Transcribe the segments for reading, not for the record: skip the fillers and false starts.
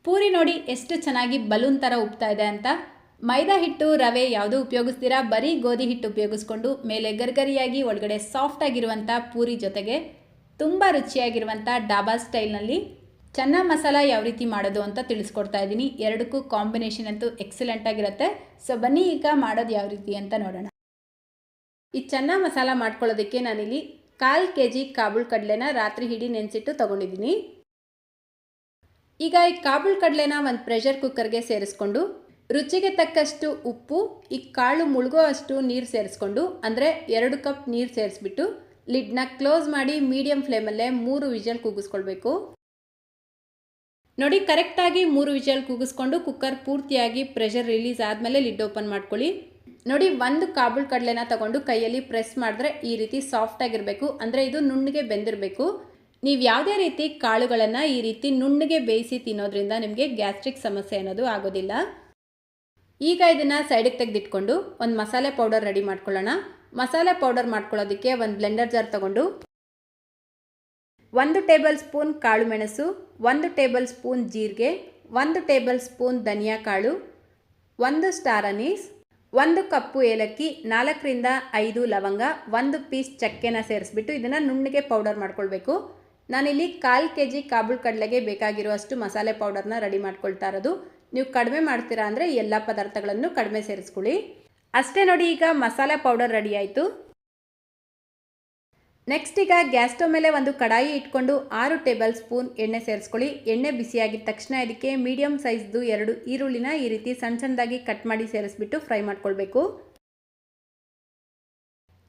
ಪೂರಿ ನೋಡಿ ಎಷ್ಟು ಚೆನ್ನಾಗಿ ಬಲೂನ್ ಥರ ಉಬ್ತಾ ಇದೆ ಅಂತ. ಮೈದಾ ಹಿಟ್ಟು ರವೆ ಯಾವುದು ಉಪಯೋಗಿಸ್ತೀರಾ, ಬರೀ ಗೋಧಿ ಹಿಟ್ಟು ಉಪಯೋಗಿಸ್ಕೊಂಡು ಮೇಲೆ ಗರ್ಗರಿಯಾಗಿ ಒಳಗಡೆ ಸಾಫ್ಟ್ ಆಗಿರುವಂಥ ಪೂರಿ ಜೊತೆಗೆ ತುಂಬ ರುಚಿಯಾಗಿರುವಂಥ ಡಾಬಾ ಸ್ಟೈಲ್ನಲ್ಲಿ ಚೆನ್ನ ಮಸಾಲ ಯಾವ ರೀತಿ ಮಾಡೋದು ಅಂತ ತಿಳಿಸ್ಕೊಡ್ತಾ ಇದ್ದೀನಿ. ಎರಡಕ್ಕೂ ಕಾಂಬಿನೇಷನ್ ಅಂತೂ ಎಕ್ಸಲೆಂಟ್ ಆಗಿರುತ್ತೆ. ಸೊ ಬನ್ನಿ ಈಗ ಮಾಡೋದು ಯಾವ ರೀತಿ ಅಂತ ನೋಡೋಣ. ಈ ಚೆನ್ನ ಮಸಾಲ ಮಾಡ್ಕೊಳ್ಳೋದಕ್ಕೆ ನಾನಿಲ್ಲಿ 1/4 kg ಕಾಬೂಲ್ ಕಡಲೆನ ರಾತ್ರಿ ಇಡೀ ನೆನೆಸಿಟ್ಟು ತೊಗೊಂಡಿದ್ದೀನಿ. ಈಗ ಈ ಕಾಬೂಲ್ ಕಡಲೆನ ಒಂದು ಪ್ರೆಷರ್ ಕುಕ್ಕರ್ಗೆ ಸೇರಿಸ್ಕೊಂಡು ರುಚಿಗೆ ತಕ್ಕಷ್ಟು ಉಪ್ಪು, ಈ ಕಾಳು ಮುಳುಗೋ ಅಷ್ಟು ನೀರು ಸೇರಿಸ್ಕೊಂಡು, ಅಂದರೆ 2 ಕಪ್ ನೀರು ಸೇರಿಸ್ಬಿಟ್ಟು ಲಿಡ್ನ ಕ್ಲೋಸ್ ಮಾಡಿ ಮೀಡಿಯಂ ಫ್ಲೇಮಲ್ಲೇ 3 ವಿಷಲ್ ಕೂಗಿಸ್ಕೊಳ್ಬೇಕು. ನೋಡಿ ಕರೆಕ್ಟಾಗಿ 3 ವಿಷಲ್ ಕೂಗಿಸ್ಕೊಂಡು ಕುಕ್ಕರ್ ಪೂರ್ತಿಯಾಗಿ ಪ್ರೆಷರ್ ರಿಲೀಸ್ ಆದಮೇಲೆ ಲಿಡ್ ಓಪನ್ ಮಾಡ್ಕೊಳ್ಳಿ. ನೋಡಿ ಒಂದು ಕಾಬೂಲ್ ಕಡಲೆನ ತಗೊಂಡು ಕೈಯಲ್ಲಿ ಪ್ರೆಸ್ ಮಾಡಿದ್ರೆ ಈ ರೀತಿ ಸಾಫ್ಟ್ ಆಗಿರಬೇಕು, ಅಂದರೆ ಇದು ನುಣ್ಣಗೆ ಬೆಂದಿರಬೇಕು. ನೀವು ಯಾವುದೇ ರೀತಿ ಕಾಳುಗಳನ್ನು ಈ ರೀತಿ ನುಣ್ಣಗೆ ಬೇಯಿಸಿ ತಿನ್ನೋದ್ರಿಂದ ನಿಮಗೆ ಗ್ಯಾಸ್ಟ್ರಿಕ್ ಸಮಸ್ಯೆ ಅನ್ನೋದು ಆಗೋದಿಲ್ಲ. ಈಗ ಇದನ್ನು ಸೈಡಿಗೆ ತೆಗೆದಿಟ್ಕೊಂಡು ಒಂದು ಮಸಾಲೆ ಪೌಡರ್ ರೆಡಿ ಮಾಡ್ಕೊಳ್ಳೋಣ. ಮಸಾಲೆ ಪೌಡರ್ ಮಾಡ್ಕೊಳ್ಳೋದಕ್ಕೆ ಒಂದು ಬ್ಲೆಂಡರ್ ಜಾರ್ ತಗೊಂಡು 1 ಟೇಬಲ್ ಸ್ಪೂನ್ ಕಾಳು ಮೆಣಸು, 1 ಟೇಬಲ್ ಸ್ಪೂನ್ ಜೀರಿಗೆ, 1 ಟೇಬಲ್ ಸ್ಪೂನ್ ಧನಿಯಾ ಕಾಳು, 1 ಸ್ಟಾರ್ ಅನೀಸ್, 1 ಕಪ್ಪು ಏಲಕ್ಕಿ, 4 ರಿಂದ 5 ಲವಂಗ, 1 ಪೀಸ್ ಚಕ್ಕೆನ ಸೇರಿಸ್ಬಿಟ್ಟು ಇದನ್ನು ನುಣ್ಣಗೆ ಪೌಡರ್ ಮಾಡ್ಕೊಳ್ಬೇಕು. ನಾನಿಲ್ಲಿ 1/4 kg ಕಾಬೂಲ್ ಕಡಲೆಗೆ ಬೇಕಾಗಿರುವಷ್ಟು ಮಸಾಲೆ ಪೌಡರ್ನ ರೆಡಿ ಮಾಡ್ಕೊಳ್ತಾ ಇರೋದು. ನೀವು ಕಡಿಮೆ ಮಾಡ್ತೀರಾ ಅಂದರೆ ಎಲ್ಲ ಪದಾರ್ಥಗಳನ್ನು ಕಡಿಮೆ ಸೇರಿಸ್ಕೊಳ್ಳಿ. ಅಷ್ಟೇ ನೋಡಿ, ಈಗ ಮಸಾಲೆ ಪೌಡರ್ ರೆಡಿ ಆಯಿತು. ನೆಕ್ಸ್ಟ್ ಈಗ ಗ್ಯಾಸ್ ಸ್ಟವ್ ಮೇಲೆ ಒಂದು ಕಡಾಯಿ ಇಟ್ಕೊಂಡು 6 ಟೇಬಲ್ ಸ್ಪೂನ್ ಎಣ್ಣೆ ಸೇರಿಸ್ಕೊಳ್ಳಿ. ಎಣ್ಣೆ ಬಿಸಿಯಾಗಿದ್ದ ತಕ್ಷಣ ಇದಕ್ಕೆ ಮೀಡಿಯಂ ಸೈಜ್ದು 2 ಈರುಳ್ಳಿನ ಈ ರೀತಿ ಸಣ್ಣ ಸಣ್ಣದಾಗಿ ಕಟ್ ಮಾಡಿ ಸೇರಿಸ್ಬಿಟ್ಟು ಫ್ರೈ ಮಾಡ್ಕೊಳ್ಬೇಕು.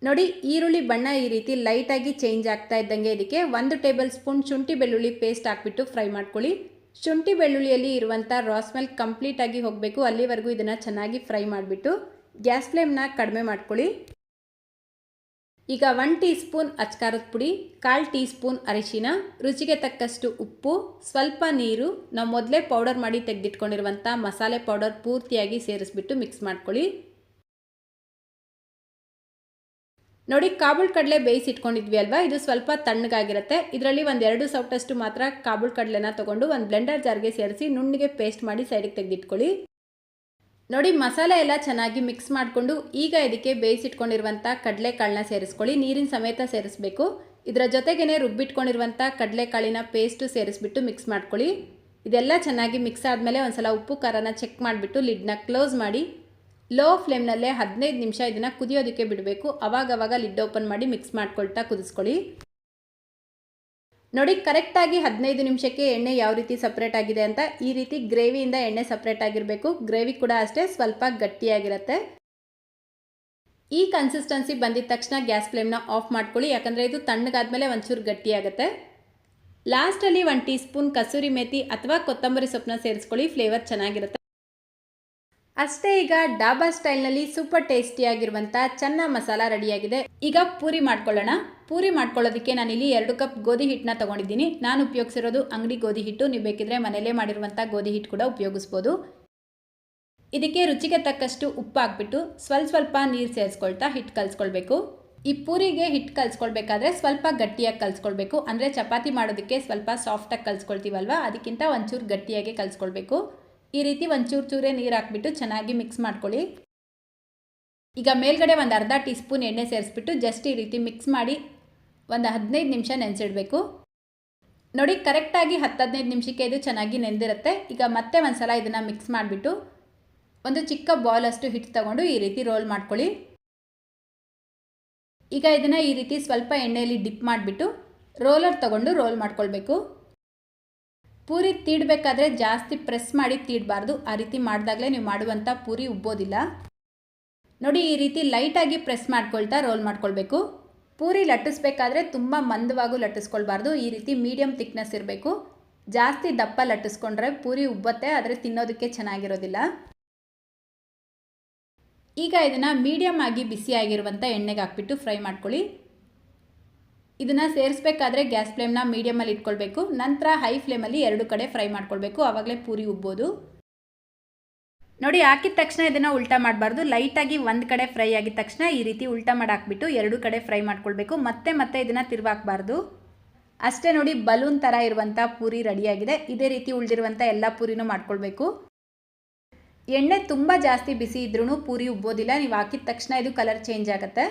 ನೋಡಿ ಈರುಳ್ಳಿ ಬಣ್ಣ ಈ ರೀತಿ ಲೈಟಾಗಿ ಚೇಂಜ್ ಆಗ್ತಾ ಇದ್ದಂಗೆ ಇದಕ್ಕೆ 1 ಟೇಬಲ್ ಸ್ಪೂನ್ ಶುಂಠಿ ಬೆಳ್ಳುಳ್ಳಿ ಪೇಸ್ಟ್ ಹಾಕ್ಬಿಟ್ಟು ಫ್ರೈ ಮಾಡ್ಕೊಳ್ಳಿ. ಶುಂಠಿ ಬೆಳ್ಳುಳ್ಳಿಯಲ್ಲಿ ಇರುವಂಥ ರಾ ಸ್ಮೆಲ್ ಕಂಪ್ಲೀಟಾಗಿ ಹೋಗಬೇಕು, ಅಲ್ಲಿವರೆಗೂ ಇದನ್ನು ಚೆನ್ನಾಗಿ ಫ್ರೈ ಮಾಡಿಬಿಟ್ಟು ಗ್ಯಾಸ್ ಫ್ಲೇಮ್ನ ಕಡಿಮೆ ಮಾಡ್ಕೊಳ್ಳಿ. ಈಗ 1 ಟೀ ಸ್ಪೂನ್ ಅಚ್ಕಾರದ ಪುಡಿ, 1/4 ಟೀ ಸ್ಪೂನ್ ಅರಿಶಿನ, ರುಚಿಗೆ ತಕ್ಕಷ್ಟು ಉಪ್ಪು, ಸ್ವಲ್ಪ ನೀರು, ನಾವು ಮೊದಲೇ ಪೌಡರ್ ಮಾಡಿ ತೆಗೆದಿಟ್ಕೊಂಡಿರುವಂಥ ಮಸಾಲೆ ಪೌಡರ್ ಪೂರ್ತಿಯಾಗಿ ಸೇರಿಸ್ಬಿಟ್ಟು ಮಿಕ್ಸ್ ಮಾಡ್ಕೊಳ್ಳಿ. ನೋಡಿ ಕಾಬೂಲ್ ಕಡಲೆ ಬೇಯಿಸಿಟ್ಕೊಂಡಿದ್ವಿ ಅಲ್ವಾ, ಇದು ಸ್ವಲ್ಪ ತಣ್ಣಗಾಗಿರುತ್ತೆ. ಇದರಲ್ಲಿ 1-2 ಸೌಟಷ್ಟು ಮಾತ್ರ ಕಾಬೂಲ್ ಕಡಲೆನ ತೊಗೊಂಡು ಒಂದು ಬ್ಲೆಂಡರ್ ಜಾರ್ಗೆ ಸೇರಿಸಿ ನುಣ್ಣಗೆ ಪೇಸ್ಟ್ ಮಾಡಿ ಸೈಡಿಗೆ ತೆಗೆದಿಟ್ಕೊಳ್ಳಿ. ನೋಡಿ ಮಸಾಲೆ ಎಲ್ಲ ಚೆನ್ನಾಗಿ ಮಿಕ್ಸ್ ಮಾಡಿಕೊಂಡು ಈಗ ಇದಕ್ಕೆ ಬೇಯಿಸಿಟ್ಕೊಂಡಿರುವಂಥ ಕಡಲೆಕಾಳನ್ನ ಸೇರಿಸ್ಕೊಳ್ಳಿ. ನೀರಿನ ಸಮೇತ ಸೇರಿಸಬೇಕು. ಇದರ ಜೊತೆಗೇ ರುಬ್ಬಿಟ್ಕೊಂಡಿರುವಂಥ ಕಡಲೆಕಾಳಿನ ಪೇಸ್ಟು ಸೇರಿಸ್ಬಿಟ್ಟು ಮಿಕ್ಸ್ ಮಾಡ್ಕೊಳ್ಳಿ. ಇದೆಲ್ಲ ಚೆನ್ನಾಗಿ ಮಿಕ್ಸ್ ಆದಮೇಲೆ ಒಂದು ಸಲ ಉಪ್ಪು ಖಾರನ ಚೆಕ್ ಮಾಡಿಬಿಟ್ಟು ಲಿಡ್ನ ಕ್ಲೋಸ್ ಮಾಡಿ ಲೋ ಫ್ಲೇಮ್ನಲ್ಲೇ 15 ನಿಮಿಷ ಇದನ್ನು ಕುದಿಯೋದಕ್ಕೆ ಬಿಡಬೇಕು. ಅವಾಗವಾಗ ಲಿಡ್ ಓಪನ್ ಮಾಡಿ ಮಿಕ್ಸ್ ಮಾಡ್ಕೊಳ್ತಾ ಕುದಿಸ್ಕೊಳ್ಳಿ. ನೋಡಿ ಕರೆಕ್ಟಾಗಿ 15 ನಿಮಿಷಕ್ಕೆ ಎಣ್ಣೆ ಯಾವ ರೀತಿ ಸಪ್ರೇಟ್ ಆಗಿದೆ ಅಂತ. ಈ ರೀತಿ ಗ್ರೇವಿಯಿಂದ ಎಣ್ಣೆ ಸಪ್ರೇಟ್ ಆಗಿರಬೇಕು. ಗ್ರೇವಿ ಕೂಡ ಅಷ್ಟೇ ಸ್ವಲ್ಪ ಗಟ್ಟಿಯಾಗಿರುತ್ತೆ. ಈ ಕನ್ಸಿಸ್ಟೆನ್ಸಿ ಬಂದಿದ ತಕ್ಷಣ ಗ್ಯಾಸ್ ಫ್ಲೇಮ್ನ ಆಫ್ ಮಾಡ್ಕೊಳ್ಳಿ, ಯಾಕಂದರೆ ಇದು ತಣ್ಣಗಾದ್ಮೇಲೆ ಒಂಚೂರು ಗಟ್ಟಿಯಾಗುತ್ತೆ. ಲಾಸ್ಟಲ್ಲಿ 1 ಟೀ ಸ್ಪೂನ್ ಕಸೂರಿ ಮೇಥಿ ಅಥವಾ ಕೊತ್ತಂಬರಿ ಸೊಪ್ಪನ್ನ ಸೇರಿಸ್ಕೊಳ್ಳಿ, ಫ್ಲೇವರ್ ಚೆನ್ನಾಗಿರುತ್ತೆ. ಅಷ್ಟೇ, ಈಗ ಡಾಬಾ ಸ್ಟೈಲ್ನಲ್ಲಿ ಸೂಪರ್ ಟೇಸ್ಟಿಯಾಗಿರುವಂಥ ಚೆನ್ನ ಮಸಾಲ ರೆಡಿಯಾಗಿದೆ. ಈಗ ಪೂರಿ ಮಾಡ್ಕೊಳ್ಳೋಣ. ಪೂರಿ ಮಾಡ್ಕೊಳ್ಳೋದಕ್ಕೆ ನಾನಿಲ್ಲಿ 2 ಕಪ್ ಗೋಧಿ ಹಿಟ್ಟನ್ನ ತೊಗೊಂಡಿದ್ದೀನಿ. ನಾನು ಉಪಯೋಗಿಸಿರೋದು ಅಂಗಡಿ ಗೋಧಿ ಹಿಟ್ಟು. ನೀವು ಬೇಕಿದ್ರೆ ಮನೆಯಲ್ಲೇ ಮಾಡಿರುವಂಥ ಗೋಧಿ ಹಿಟ್ಟು ಕೂಡ ಉಪಯೋಗಿಸ್ಬೋದು. ಇದಕ್ಕೆ ರುಚಿಗೆ ತಕ್ಕಷ್ಟು ಉಪ್ಪು ಹಾಕ್ಬಿಟ್ಟು ಸ್ವಲ್ಪ ನೀರು ಸೇರಿಸ್ಕೊಳ್ತಾ ಹಿಟ್ಟು ಕಲಿಸ್ಕೊಳ್ಬೇಕು. ಈ ಪೂರಿಗೆ ಹಿಟ್ಟು ಕಲಿಸ್ಕೊಳ್ಬೇಕಾದ್ರೆ ಸ್ವಲ್ಪ ಗಟ್ಟಿಯಾಗಿ ಕಲಿಸ್ಕೊಳ್ಬೇಕು, ಅಂದರೆ ಚಪಾತಿ ಮಾಡೋದಕ್ಕೆ ಸ್ವಲ್ಪ ಸಾಫ್ಟಾಗಿ ಕಲಿಸ್ಕೊಳ್ತೀವಲ್ವ, ಅದಕ್ಕಿಂತ ಒಂಚೂರು ಗಟ್ಟಿಯಾಗಿ ಕಲಿಸ್ಕೊಳ್ಬೇಕು. ಈ ರೀತಿ ಒಂಚೂರೇ ನೀರು ಹಾಕ್ಬಿಟ್ಟು ಚೆನ್ನಾಗಿ ಮಿಕ್ಸ್ ಮಾಡ್ಕೊಳ್ಳಿ. ಈಗ ಮೇಲ್ಗಡೆ ಒಂದು ಅರ್ಧ ಟೀ ಸ್ಪೂನ್ ಎಣ್ಣೆ ಸೇರಿಸ್ಬಿಟ್ಟು ಜಸ್ಟ್ ಈ ರೀತಿ ಮಿಕ್ಸ್ ಮಾಡಿ ಒಂದು 15 ನಿಮಿಷ ನೆನೆಸಿಡಬೇಕು. ನೋಡಿ ಕರೆಕ್ಟಾಗಿ 10-15 ನಿಮಿಷಕ್ಕೆ ಇದು ಚೆನ್ನಾಗಿ ನೆಂದಿರುತ್ತೆ. ಈಗ ಮತ್ತೆ ಒಂದು ಸಲ ಇದನ್ನು ಮಿಕ್ಸ್ ಮಾಡಿಬಿಟ್ಟು ಒಂದು ಚಿಕ್ಕ ಬಾಲಷ್ಟು ಹಿಟ್ಟು ತಗೊಂಡು ಈ ರೀತಿ ರೋಲ್ ಮಾಡ್ಕೊಳ್ಳಿ. ಈಗ ಇದನ್ನು ಈ ರೀತಿ ಸ್ವಲ್ಪ ಎಣ್ಣೆಯಲ್ಲಿ ಡಿಪ್ ಮಾಡಿಬಿಟ್ಟು ರೋಲರ್ ತಗೊಂಡು ರೋಲ್ ಮಾಡ್ಕೊಳ್ಬೇಕು. ಪೂರಿ ತೀಡಬೇಕಾದ್ರೆ ಜಾಸ್ತಿ ಪ್ರೆಸ್ ಮಾಡಿ ತೀಡಬಾರ್ದು. ಆ ರೀತಿ ಮಾಡಿದಾಗಲೇ ನೀವು ಮಾಡುವಂಥ ಪೂರಿ ಉಬ್ಬೋದಿಲ್ಲ. ನೋಡಿ ಈ ರೀತಿ ಲೈಟಾಗಿ ಪ್ರೆಸ್ ಮಾಡ್ಕೊಳ್ತಾ ರೋಲ್ ಮಾಡ್ಕೊಳ್ಬೇಕು. ಪೂರಿ ಲಟ್ಟಿಸ್ಬೇಕಾದ್ರೆ ತುಂಬ ಮಂದವಾಗೂ ಲಟ್ಟಿಸ್ಕೊಳ್ಬಾರ್ದು. ಈ ರೀತಿ ಮೀಡಿಯಮ್ ಥಿಕ್ನೆಸ್ ಇರಬೇಕು. ಜಾಸ್ತಿ ದಪ್ಪ ಲಟ್ಟಿಸ್ಕೊಂಡ್ರೆ ಪೂರಿ ಉಬ್ಬತ್ತೆ, ಆದರೆ ತಿನ್ನೋದಕ್ಕೆ ಚೆನ್ನಾಗಿರೋದಿಲ್ಲ. ಈಗ ಇದನ್ನು ಮೀಡಿಯಮ್ ಆಗಿ ಬಿಸಿಯಾಗಿರುವಂಥ ಎಣ್ಣೆಗೆ ಹಾಕ್ಬಿಟ್ಟು ಫ್ರೈ ಮಾಡ್ಕೊಳ್ಳಿ. ಇದನ್ನು ಸೇರಿಸಬೇಕಾದ್ರೆ ಗ್ಯಾಸ್ ಫ್ಲೇಮ್ನ ಮೀಡಿಯಮಲ್ಲಿ ಇಟ್ಕೊಳ್ಬೇಕು. ನಂತರ ಹೈ ಫ್ಲೇಮಲ್ಲಿ 2 ಕಡೆ ಫ್ರೈ ಮಾಡ್ಕೊಳ್ಬೇಕು, ಆವಾಗಲೇ ಪೂರಿ ಉಬ್ಬೋದು. ನೋಡಿ ಹಾಕಿದ ತಕ್ಷಣ ಇದನ್ನು ಉಲ್ಟಾ ಮಾಡಬಾರ್ದು. ಲೈಟಾಗಿ ಒಂದು ಕಡೆ ಫ್ರೈ ಆಗಿದ ತಕ್ಷಣ ಈ ರೀತಿ ಉಲ್ಟಾ ಮಾಡಿ ಹಾಕ್ಬಿಟ್ಟು 2 ಕಡೆ ಫ್ರೈ ಮಾಡ್ಕೊಳ್ಬೇಕು. ಮತ್ತೆ ಇದನ್ನು ತಿರುವಾಕಬಾರ್ದು. ಅಷ್ಟೇ ನೋಡಿ, ಬಲೂನ್ ಥರ ಇರುವಂಥ ಪೂರಿ ರೆಡಿಯಾಗಿದೆ. ಇದೇ ರೀತಿ ಉಳಿದಿರುವಂಥ ಎಲ್ಲ ಪೂರಿನೂ ಮಾಡ್ಕೊಳ್ಬೇಕು. ಎಣ್ಣೆ ತುಂಬ ಜಾಸ್ತಿ ಬಿಸಿ ಇದ್ರೂ ಪೂರಿ ಉಬ್ಬೋದಿಲ್ಲ. ನೀವು ಹಾಕಿದ ತಕ್ಷಣ ಇದು ಕಲರ್ ಚೇಂಜ್ ಆಗುತ್ತೆ.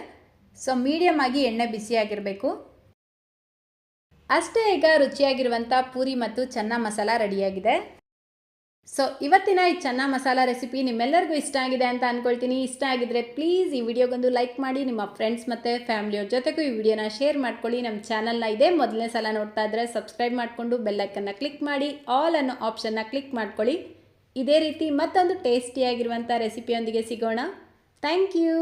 ಸೊ ಮೀಡಿಯಮ್ ಆಗಿ ಎಣ್ಣೆ ಬಿಸಿಯಾಗಿರಬೇಕು. ಅಷ್ಟೇ, ಈಗ ರುಚಿಯಾಗಿರುವಂಥ ಪೂರಿ ಮತ್ತು ಚನ್ನ ಮಸಾಲ ರೆಡಿಯಾಗಿದೆ. ಸೊ ಇವತ್ತಿನ ಈ ಚನ್ನ ಮಸಾಲ ರೆಸಿಪಿ ನಿಮ್ಮೆಲ್ಲರಿಗೂ ಇಷ್ಟ ಆಗಿದೆ ಅಂತ ಅಂದ್ಕೊಳ್ತೀನಿ. ಇಷ್ಟ ಆಗಿದ್ರೆ ಪ್ಲೀಸ್ ಈ ವಿಡಿಯೋಗೊಂದು ಲೈಕ್ ಮಾಡಿ, ನಿಮ್ಮ ಫ್ರೆಂಡ್ಸ್ ಮತ್ತು ಫ್ಯಾಮಿಲಿಯವ್ರ ಜೊತೆಗೂ ಈ ವಿಡಿಯೋನ ಶೇರ್ ಮಾಡ್ಕೊಳ್ಳಿ. ನಮ್ಮ ಚಾನಲ್ನ ಇದೇ ಮೊದಲನೇ ಸಲ ನೋಡ್ತಾ ಇದ್ದರೆ ಸಬ್ಸ್ಕ್ರೈಬ್ ಮಾಡಿಕೊಂಡು ಬೆಲ್ಲೈಕನ್ನ ಕ್ಲಿಕ್ ಮಾಡಿ, ಆಲ್ ಅನ್ನೋ ಆಪ್ಷನ್ನ ಕ್ಲಿಕ್ ಮಾಡ್ಕೊಳ್ಳಿ. ಇದೇ ರೀತಿ ಮತ್ತೊಂದು ಟೇಸ್ಟಿಯಾಗಿರುವಂಥ ರೆಸಿಪಿಯೊಂದಿಗೆ ಸಿಗೋಣ. Thank you.